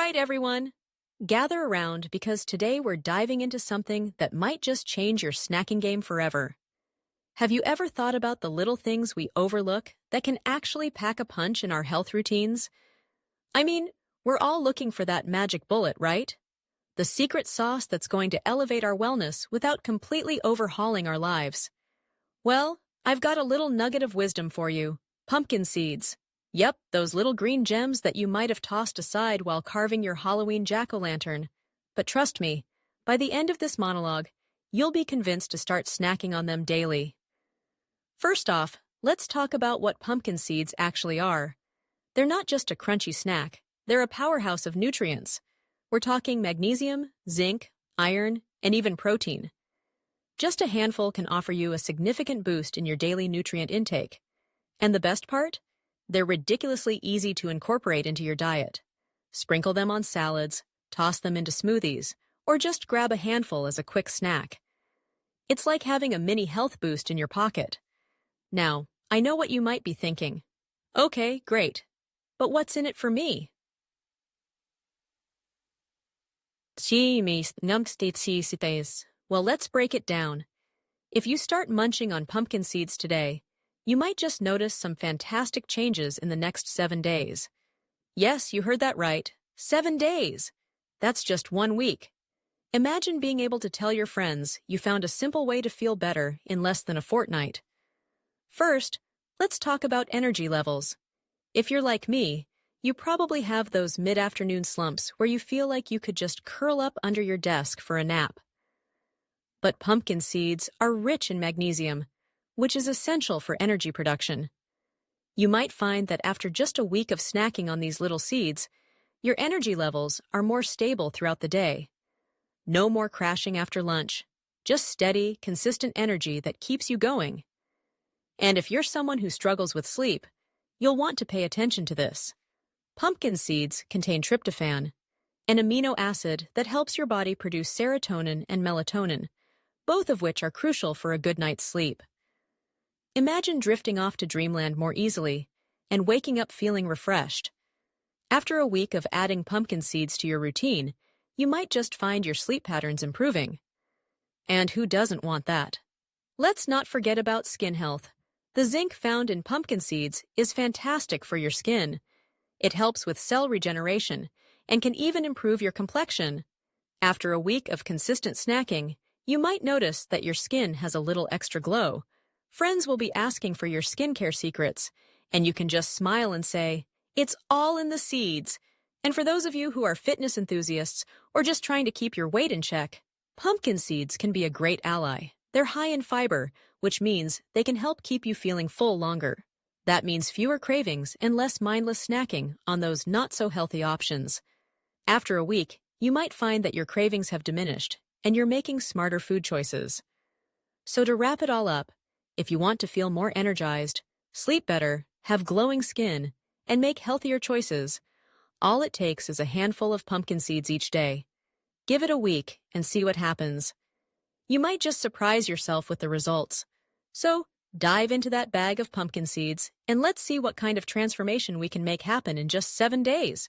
right, everyone. Gather around because today we're diving into something that might just change your snacking game forever. Have you ever thought about the little things we overlook that can actually pack a punch in our health routines? I mean, we're all looking for that magic bullet, right? The secret sauce that's going to elevate our wellness without completely overhauling our lives. Well, I've got a little nugget of wisdom for you. Pumpkin seeds. Yep, those little green gems that you might have tossed aside while carving your Halloween jack-o'-lantern. But trust me, by the end of this monologue, you'll be convinced to start snacking on them daily. First off, let's talk about what pumpkin seeds actually are. They're not just a crunchy snack, they're a powerhouse of nutrients. We're talking magnesium, zinc, iron, and even protein. Just a handful can offer you a significant boost in your daily nutrient intake. And the best part? They're ridiculously easy to incorporate into your diet. Sprinkle them on salads, toss them into smoothies, or just grab a handful as a quick snack. It's like having a mini health boost in your pocket. Now, I know what you might be thinking. Okay, great. But what's in it for me? Well, let's break it down. If you start munching on pumpkin seeds today, you might just notice some fantastic changes in the next 7 days. Yes, you heard that right. 7 days! That's just 1 week. Imagine being able to tell your friends you found a simple way to feel better in less than a fortnight. First, let's talk about energy levels. If you're like me, you probably have those mid-afternoon slumps where you feel like you could just curl up under your desk for a nap. But pumpkin seeds are rich in magnesium, which is essential for energy production. You might find that after just a week of snacking on these little seeds, your energy levels are more stable throughout the day. No more crashing after lunch, just steady, consistent energy that keeps you going. And if you're someone who struggles with sleep, you'll want to pay attention to this. Pumpkin seeds contain tryptophan, an amino acid that helps your body produce serotonin and melatonin, both of which are crucial for a good night's sleep. Imagine drifting off to dreamland more easily and waking up feeling refreshed. After a week of adding pumpkin seeds to your routine, you might just find your sleep patterns improving. And who doesn't want that? Let's not forget about skin health. The zinc found in pumpkin seeds is fantastic for your skin. It helps with cell regeneration and can even improve your complexion. After a week of consistent snacking, you might notice that your skin has a little extra glow. Friends will be asking for your skincare secrets, and you can just smile and say, "It's all in the seeds." And for those of you who are fitness enthusiasts or just trying to keep your weight in check, pumpkin seeds can be a great ally. They're high in fiber, which means they can help keep you feeling full longer. That means fewer cravings and less mindless snacking on those not-so-healthy options. After a week, you might find that your cravings have diminished, and you're making smarter food choices. So to wrap it all up, if you want to feel more energized, sleep better, have glowing skin, and make healthier choices, all it takes is a handful of pumpkin seeds each day. Give it a week and see what happens. You might just surprise yourself with the results. So, dive into that bag of pumpkin seeds and let's see what kind of transformation we can make happen in just 7 days.